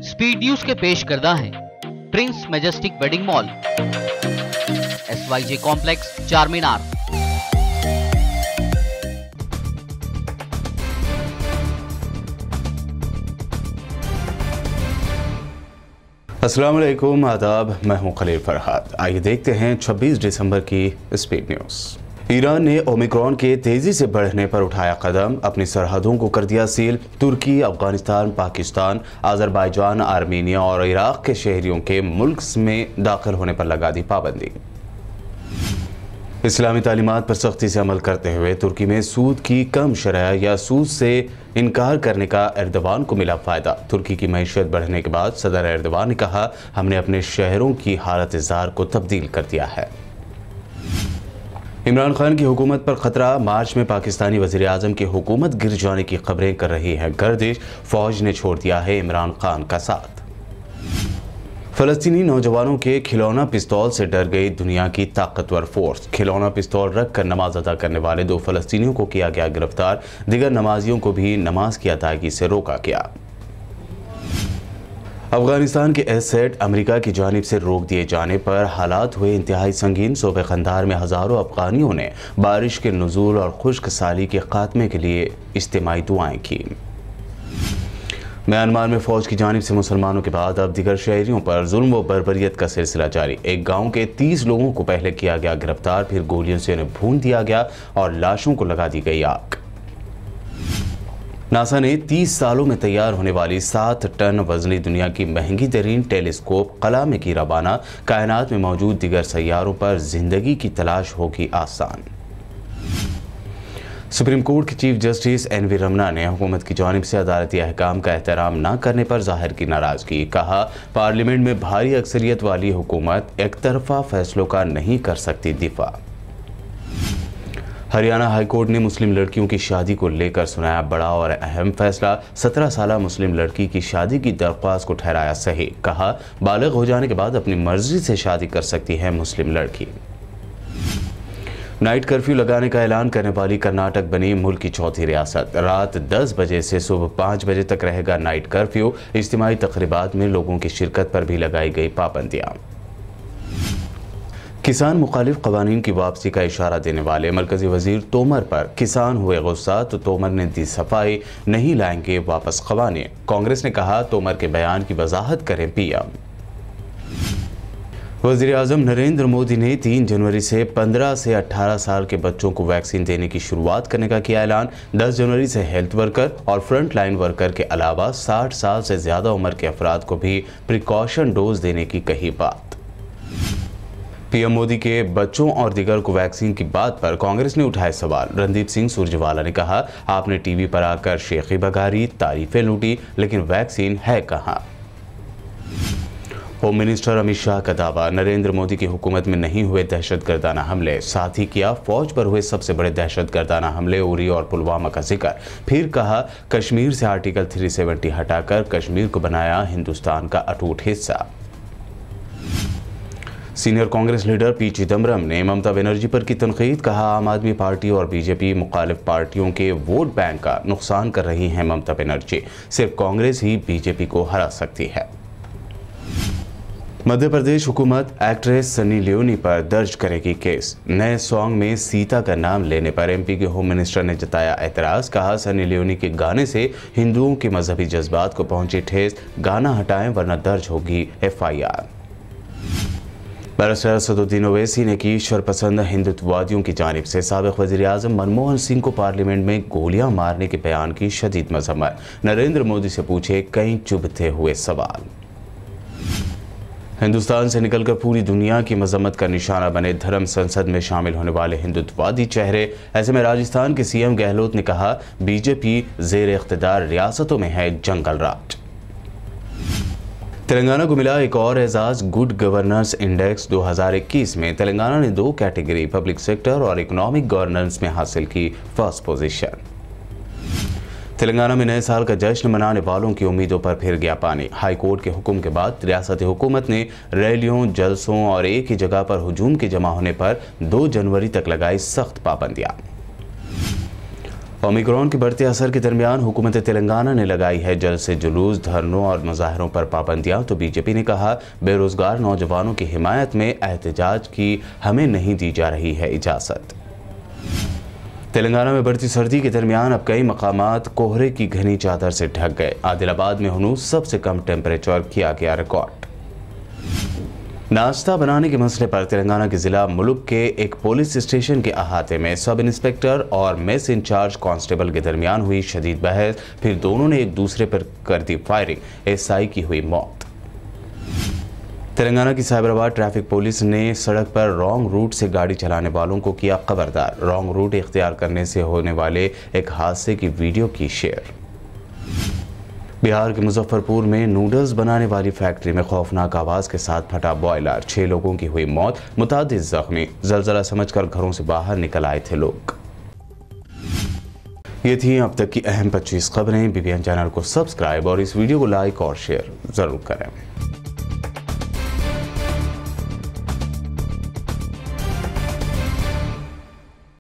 Speed news के पेश करदा है Prince majestic wedding mall, SYJ complex, चार मीनार। अस्सलाम वालेकुम, आदाब, मैं हूं खलील फरहाद। आइए देखते हैं 26 दिसंबर की स्पीड न्यूज़। ईरान ने ओमिक्रॉन के तेजी से बढ़ने पर उठाया कदम, अपनी सरहदों को कर दिया सील। तुर्की, अफगानिस्तान, पाकिस्तान, अजरबैजान, आर्मीनिया और इराक के शहरियों के मुल्क में दाखिल होने पर लगा दी पाबंदी। इस्लामी तालीमात पर सख्ती से अमल करते हुए तुर्की में सूद की कम शरह या सूद से इनकार करने का एर्दोगान को मिला फ़ायदा। तुर्की की मईशत बढ़ने के बाद सदर एर्दोगान ने कहा, हमने अपने शहरों की हालत ज़ार को तब्दील कर दिया है। इमरान खान की हुकूमत पर खतरा, मार्च में पाकिस्तानी वज़ीर आज़म की हुकूमत गिर जाने की खबरें कर रही है गर्दिश। फौज ने छोड़ दिया है इमरान खान का साथ। फ़लस्तीनी नौजवानों के खिलौना पिस्तौल से डर गई दुनिया की ताकतवर फोर्स। खिलौना पिस्तौल रख कर नमाज अदा करने वाले 2 फ़लस्तीनियों को किया गया गिरफ्तार। दीगर नमाजियों को भी नमाज की अदायगी से रोका गया। अफगानिस्तान के एसेट अमेरिका की जानिब से रोक दिए जाने पर हालात हुए इंतहाई संगीन। सूबे खंदार में हज़ारों अफगानियों ने बारिश के नुज़ूल और खुश्क साली के खात्मे के लिए इज्तिमाई दुआएं की। म्यांमार में फौज की जानिब से मुसलमानों के बाद अब दीगर शहरियों पर जुल्म व बर्बरियत का सिलसिला जारी। एक गांव के 30 लोगों को पहले किया गया गिरफ्तार, फिर गोलियों से उन्हें भून दिया गया और लाशों को लगा दी गई आग। नासा ने 30 सालों में तैयार होने वाली 7 टन वजनी दुनिया की महंगी तरीन टेलीस्कोप कला में की रवाना। कायनात में मौजूद दीगर सैयारों पर जिंदगी की तलाश होगी आसान। सुप्रीम कोर्ट के चीफ जस्टिस NV रमना ने हुकूमत की जानिब से अदालती अहकाम का एहतराम न करने पर जाहिर की नाराजगी। कहा, पार्लियामेंट में भारी अक्सरियत वाली हुकूमत एक तरफा फैसलों का नहीं कर सकती दिफा। हरियाणा हाईकोर्ट ने मुस्लिम लड़कियों की शादी को लेकर सुनाया बड़ा और अहम फैसला। 17 साल मुस्लिम लड़की की शादी की दरख्वास्त को ठहराया सही। कहा, बालिग हो जाने के बाद अपनी मर्जी से शादी कर सकती है मुस्लिम लड़की। नाइट कर्फ्यू लगाने का ऐलान करने वाली कर्नाटक बनी मुल्क की चौथी रियासत। रात 10 बजे से सुबह 5 बजे तक रहेगा नाइट कर्फ्यू। इज्तिमाई तकरीबात में लोगों की शिरकत पर भी लगाई गई पाबंदियां। किसान मुखालिफ कवानीन की वापसी का इशारा देने वाले मरकजी वजीर तोमर पर किसान हुए गुस्सा, तो तोमर ने दी सफाई, नहीं लाएंगे वापस कवानीन। कांग्रेस ने कहा, तोमर के बयान की वजाहत करें PM। वज़ीर आज़म नरेंद्र मोदी ने 3 जनवरी से 15 से 18 साल के बच्चों को वैक्सीन देने की शुरुआत करने का किया ऐलान। 10 जनवरी से हेल्थ वर्कर और फ्रंट लाइन वर्कर के अलावा 60 साल से ज़्यादा उम्र के अफराद को भी प्रिकॉशन डोज देने की कही बात। PM मोदी के बच्चों और दिगर को वैक्सीन की बात पर कांग्रेस ने उठाए सवाल। रणदीप सिंह सुरजेवाला ने कहा, आपने TV पर आकर शेखी बघारी, तारीफें लूटी, लेकिन वैक्सीन है कहाँ। होम मिनिस्टर अमित शाह का दावा, नरेंद्र मोदी की हुकूमत में नहीं हुए दहशतगर्दाना हमले। साथ ही किया फौज पर हुए सबसे बड़े दहशतगर्दाना हमले उरी और पुलवामा का जिक्र। फिर कहा, कश्मीर से आर्टिकल 370 हटाकर कश्मीर को बनाया हिंदुस्तान का अटूट हिस्सा। Senior Congress leader P Chidambaram ने ममता बनर्जी पर की तनकीद। कहा, आम आदमी पार्टी और BJP मुखालिफ पार्टियों के वोट बैंक का नुकसान कर रही हैं ममता बनर्जी। सिर्फ कांग्रेस ही BJP को हरा सकती है। मध्य प्रदेश हुकूमत एक्ट्रेस सनी लियोनी पर दर्ज करेगी केस। नए सॉन्ग में सीता का नाम लेने पर MP के होम मिनिस्टर ने जताया एतराज़। कहा, सनी लियोनी के गाने से हिंदुओं के मजहबी जज्बात को पहुंची ठेस। गाना हटाएं वरना दर्ज होगी FIR। बैरिस्टर असदुद्दीन ओवैसी ने की शरपसंद हिंदुत्ववादियों की जानिब से साबिक वज़ीर आज़म मनमोहन सिंह को पार्लियामेंट में गोलियां मारने के बयान की शदीद मजम्मत। नरेंद्र मोदी से पूछे कई चुभते हुए सवाल। हिंदुस्तान से निकलकर पूरी दुनिया की मजम्मत का निशाना बने धर्म संसद में शामिल होने वाले हिंदुत्ववादी चेहरे। ऐसे में राजस्थान के CM गहलोत ने कहा, BJP ज़ेर इख्तिदार रियासतों में है जंगल राज। तेलंगाना को मिला एक और एजाज। गुड गवर्नेंस इंडेक्स 2021 में तेलंगाना ने 2 कैटेगरी पब्लिक सेक्टर और इकोनॉमिक गवर्नेंस में हासिल की फर्स्ट पोजीशन। तेलंगाना में नए साल का जश्न मनाने वालों की उम्मीदों पर फिर गया पानी। हाई कोर्ट के हुक्म के बाद रियासती हुकूमत ने रैलियों, जलसों और एक ही जगह पर हुजूम के जमा होने पर 2 जनवरी तक लगाई सख्त पाबंदियां। ओमिक्रॉन के बढ़ते असर के दरमियान हुकूमत तेलंगाना ने लगाई है जल्द से जुलूस, धरनों और मुजाहरों पर पाबंदियां। तो बीजेपी ने कहा, बेरोजगार नौजवानों की हिमायत में एहतजाज की हमें नहीं दी जा रही है इजाज़त। तेलंगाना में बढ़ती सर्दी के दरमियान अब कई मकामात कोहरे की घनी चादर से ढक गए। आदिलाबाद में हुनूस सबसे कम टेम्परेचर किया गया रिकॉर्ड। नाश्ता बनाने के मसले पर तेलंगाना के जिला मुलुक के एक पुलिस स्टेशन के अहाते में सब इंस्पेक्टर और मेस इंचार्ज कांस्टेबल के दरमियान हुई शदीद बहस, फिर दोनों ने एक दूसरे पर कर दी फायरिंग। एसआई की हुई मौत। तेलंगाना की साइबराबाद ट्रैफिक पुलिस ने सड़क पर रॉन्ग रूट से गाड़ी चलाने वालों को किया खबरदार। रॉन्ग रूट इख्तियार करने से होने वाले एक हादसे की वीडियो की शेयर। बिहार के मुजफ्फरपुर में नूडल्स बनाने वाली फैक्ट्री में खौफनाक आवाज के साथ फटा बॉयलर, 6 लोगों की हुई मौत, मुतादिद जख्मी। जलजला समझकर घरों से बाहर निकल आए थे लोग। ये थी अब तक की अहम 25 खबरें। BBN चैनल को सब्सक्राइब और इस वीडियो को लाइक और शेयर जरूर करें।